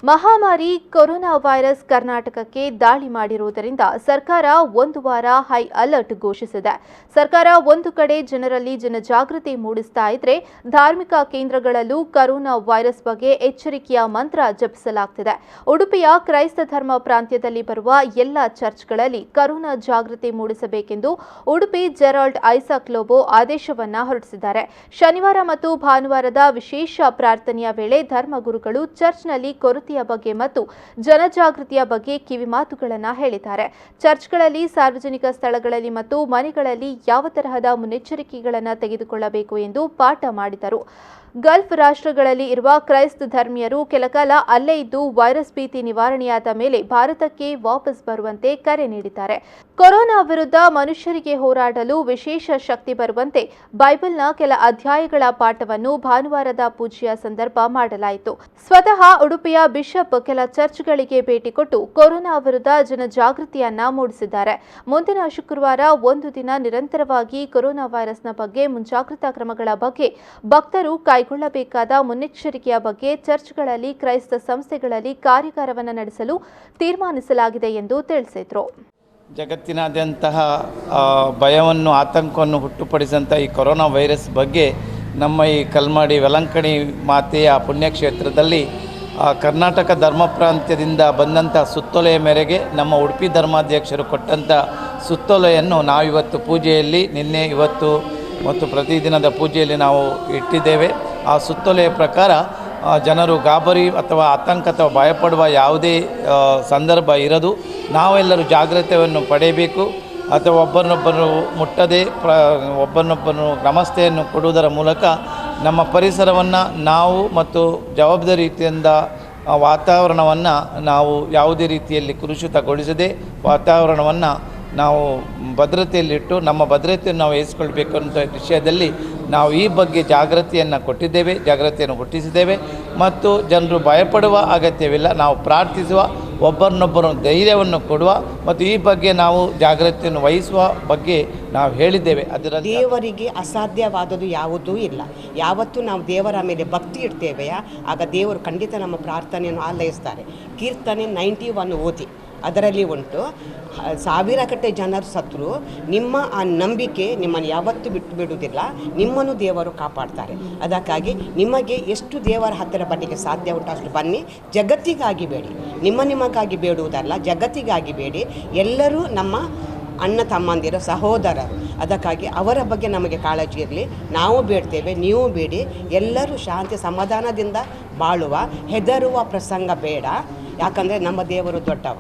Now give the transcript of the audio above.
ಮಹಾಮಾರಿ corona virus ಕರ್ನಾಟಕಕ್ಕೆ ದಾಳಿ ಮಾಡಿರುವುದರಿಂದ ಸರ್ಕಾರ ಒಂದು ವಾರ ಹೈ ಅಲರ್ಟ್ ಘೋಷಿಸಿದೆ. ಸರ್ಕಾರ ಒಂದು ಕಡೆ ಜನರಲ್ಲಿ ಜನಜಾಗೃತಿ ಮೂಡಿಸ್ತಾ ಇದ್ರೆ, ಧಾರ್ಮಿಕ ಕೇಂದ್ರಗಳಲ್ಲೂ ಕೊರೋನಾ ವೈರಸ್ ಬಗ್ಗೆ ಎಚ್ಚರಿಕೆಯ ಮಂತ್ರ ಜಪಿಸಲಾಗುತ್ತಿದೆ. ಉಡುಪಿಯ ಕ್ರೈಸ್ತ ಧರ್ಮ ಪ್ರಾಂತ್ಯದಲ್ಲಿ ಬರುವ ಎಲ್ಲ ಚರ್ಚ್ಗಳಲ್ಲಿ ಕೊರೋನಾ ಜಾಗೃತಿ ಮೂಡಿಸಬೇಕೆಂದು ಉಡುಪಿ ಜೆರಾಲ್ಡ್ ಐಸಾಕ್ ಲೋಬೋ ಆದೇಶವನ್ನ ಹೊರಡಿಸಿದ್ದಾರೆ. ಶನಿವಾರ ಮತ್ತು ಭಾನುವಾರದ ವಿಶೇಷ ಪ್ರಾರ್ಥನೆಯ ವೇಳೆ ಧರ್ಮಗುರುಗಳು ಚರ್ಚ್ನಲ್ಲಿ ಕೊರತೆ ಬಗ್ಗೆ ಮತ್ತು ಜನಜಾಗೃತಿಯ ಬಗ್ಗೆ ಕಿವಿಮಾತುಗಳನ್ನು ಹೇಳಿದ್ದಾರೆ. ಚರ್ಚ್ಗಳಲ್ಲಿ, ಸಾರ್ವಜನಿಕ ಸ್ಥಳಗಳಲ್ಲಿ ಮತ್ತು ಮನೆಗಳಲ್ಲಿ ಯಾವ ತರಹದ ಮುನ್ನೆಚ್ಚರಿಕೆಗಳನ್ನು ತೆಗೆದುಕೊಳ್ಳಬೇಕು ಎಂದು ಪಾಠ ಮಾಡಿದರು. ಗಲ್ಫ್ ರಾಷ್ಟ್ರಗಳಲ್ಲಿ ಇರುವ ಕ್ರೈಸ್ತ ಧರ್ಮೀಯರು ಕೆಲಕಾಲ ಅಲ್ಲೇ ಇದ್ದು ವೈರಸ್ ಭೀತಿ ನಿವಾರಣೆಯಾದ ಮೇಲೆ ಭಾರತಕ್ಕೆ ವಾಪಸ್ ಬರುವಂತೆ ಕರೆ ನೀಡಿದ್ದಾರೆ. ಕೊರೋನಾ ವಿರುದ್ಧ ಮನುಷ್ಯರಿಗೆ ಹೋರಾಡಲು ವಿಶೇಷ ಶಕ್ತಿ ಬರುವಂತೆ ಬೈಬಲ್ನ ಕೆಲ ಅಧ್ಯಾಯಗಳ ಪಾಠವನ್ನು ಭಾನುವಾರದ ಪೂಜೆಯ ಸಂದರ್ಭ ಮಾಡಲಾಯಿತು. ಸ್ವತಃ ಉಡುಪಿಯ ಬಿಷಪ್ ಕೆಲ ಚರ್ಚ್ಗಳಿಗೆ ಭೇಟಿ ಕೊಟ್ಟು ಕೊರೋನಾ ವಿರುದ್ಧ ಜನಜಾಗೃತಿಯನ್ನ ಮೂಡಿಸಿದ್ದಾರೆ. ಮುಂದಿನ ಶುಕ್ರವಾರ ಒಂದು ದಿನ ನಿರಂತರವಾಗಿ ಕೊರೋನಾ ವೈರಸ್ನ ಬಗ್ಗೆ ಮುಂಜಾಗ್ರತಾ ಕ್ರಮಗಳ ಬಗ್ಗೆ ಭಕ್ತರು ಕೈಗೊಳ್ಳಬೇಕಾದ ಮುನ್ನೆಚ್ಚರಿಕೆಯ ಬಗ್ಗೆ ಚರ್ಚ್ಗಳಲ್ಲಿ, ಕ್ರೈಸ್ತ ಸಂಸ್ಥೆಗಳಲ್ಲಿ ಕಾರ್ಯಾಗಾರವನ್ನು ನಡೆಸಲು ತೀರ್ಮಾನಿಸಲಾಗಿದೆ ಎಂದು ತಿಳಿಸಿದರು. ಜಗತ್ತಿನಾದ್ಯಂತಹ ಭಯವನ್ನು, ಆತಂಕವನ್ನು ಹುಟ್ಟುಪಡಿಸಿದಂಥ ಈ ಕೊರೋನಾ ವೈರಸ್ ಬಗ್ಗೆ ನಮ್ಮ ಈ ಕಲ್ಮಾಡಿ ವೆಲಂಕಣಿ ಮಾತೆಯ ಪುಣ್ಯಕ್ಷೇತ್ರದಲ್ಲಿ ಕರ್ನಾಟಕ ಧರ್ಮ ಪ್ರಾಂತ್ಯದಿಂದ ಬಂದಂಥ ಸುತ್ತೋಲೆಯ ಮೇರೆಗೆ ನಮ್ಮ ಉಡುಪಿ ಧರ್ಮಾಧ್ಯಕ್ಷರು ಕೊಟ್ಟಂಥ ಸುತ್ತೋಲೆಯನ್ನು ನಾವಿವತ್ತು ಪೂಜೆಯಲ್ಲಿ, ನಿನ್ನೆ, ಇವತ್ತು ಮತ್ತು ಪ್ರತಿದಿನದ ಪೂಜೆಯಲ್ಲಿ ನಾವು ಇಟ್ಟಿದ್ದೇವೆ. ಆ ಸುತ್ತೋಲೆಯ ಪ್ರಕಾರ ಜನರು ಗಾಬರಿ ಅಥವಾ ಆತಂಕ ಅಥವಾ ಭಯಪಡುವ ಯಾವುದೇ ಸಂದರ್ಭ ಇರದು. ನಾವೆಲ್ಲರೂ ಜಾಗ್ರತೆಯನ್ನು ಪಡೆಯಬೇಕು. ಅಥವಾ ಒಬ್ಬರನ್ನೊಬ್ಬರು ಮುಟ್ಟದೆ ಒಬ್ಬರನ್ನೊಬ್ಬರು ನಮಸ್ತೆಯನ್ನು ಕೊಡುವುದರ ಮೂಲಕ ನಮ್ಮ ಪರಿಸರವನ್ನು ನಾವು ಮತ್ತು ಜವಾಬ್ದಾರಿ ರೀತಿಯಿಂದ ವಾತಾವರಣವನ್ನು ನಾವು ಯಾವುದೇ ರೀತಿಯಲ್ಲಿ ಕಲುಷಿತಗೊಳಿಸದೆ ವಾತಾವರಣವನ್ನು ನಾವು ಭದ್ರತೆಯಲ್ಲಿಟ್ಟು ನಮ್ಮ ಭದ್ರತೆಯನ್ನು ನಾವು ವಹಿಸಿಕೊಳ್ಬೇಕು ಅಂತ ವಿಷಯದಲ್ಲಿ ನಾವು ಈ ಬಗ್ಗೆ ಜಾಗೃತಿಯನ್ನು ಹುಟ್ಟಿಸಿದ್ದೇವೆ. ಮತ್ತು ಜನರು ಭಯಪಡುವ ಅಗತ್ಯವಿಲ್ಲ. ನಾವು ಪ್ರಾರ್ಥಿಸುವ, ಒಬ್ಬರನ್ನೊಬ್ಬರು ಧೈರ್ಯವನ್ನು ಕೊಡುವ ಮತ್ತು ಈ ಬಗ್ಗೆ ನಾವು ಜಾಗೃತಿಯನ್ನು ವಹಿಸುವ ಬಗ್ಗೆ ನಾವು ಹೇಳಿದ್ದೇವೆ. ಅದರಲ್ಲಿ ದೇವರಿಗೆ ಅಸಾಧ್ಯವಾದದ್ದು ಯಾವುದೂ ಇಲ್ಲ. ಯಾವತ್ತೂ ನಾವು ದೇವರ ಮೇಲೆ ಭಕ್ತಿ ಇಡ್ತೇವೆಯಾ, ಆಗ ದೇವರು ಖಂಡಿತ ನಮ್ಮ ಪ್ರಾರ್ಥನೆಯನ್ನು ಆಲೈಸ್ತಾರೆ. ಕೀರ್ತನೆ 91 ಓದಿ, ಅದರಲ್ಲಿ ಉಂಟು, ಸಾವಿರಗಟ್ಟಲೆ ಜನರು ಸತ್ರು ನಿಮ್ಮ ಆ ನಂಬಿಕೆ ನಿಮ್ಮನ್ನು ಯಾವತ್ತೂ ಬಿಟ್ಟು ಬಿಡುವುದಿಲ್ಲ, ನಿಮ್ಮನ್ನು ದೇವರು ಕಾಪಾಡ್ತಾರೆ. ಅದಕ್ಕಾಗಿ ನಿಮಗೆ ಎಷ್ಟು ದೇವರ ಹತ್ತಿರ ಬರಲಿಕ್ಕೆ ಸಾಧ್ಯ ಉಂಟು ಅಷ್ಟು ಬನ್ನಿ. ಜಗತ್ತಿಗಾಗಿ ಬೇಡಿ, ನಿಮಗಾಗಿ ಬೇಡುವುದಲ್ಲ, ಜಗತ್ತಿಗಾಗಿ ಬೇಡಿ. ಎಲ್ಲರೂ ನಮ್ಮ ಅಣ್ಣ ತಮ್ಮಂದಿರು, ಸಹೋದರರು. ಅದಕ್ಕಾಗಿ ಅವರ ಬಗ್ಗೆ ನಮಗೆ ಕಾಳಜಿ ಇರಲಿ. ನಾವು ಬೇಡ್ತೇವೆ, ನೀವು ಬೇಡಿ. ಎಲ್ಲರೂ ಶಾಂತಿ ಸಮಾಧಾನದಿಂದ ಬಾಳುವ, ಹೆದರುವ ಪ್ರಸಂಗ ಬೇಡ. ಯಾಕಂದರೆ ನಮ್ಮ ದೇವರು ದೊಡ್ಡವ.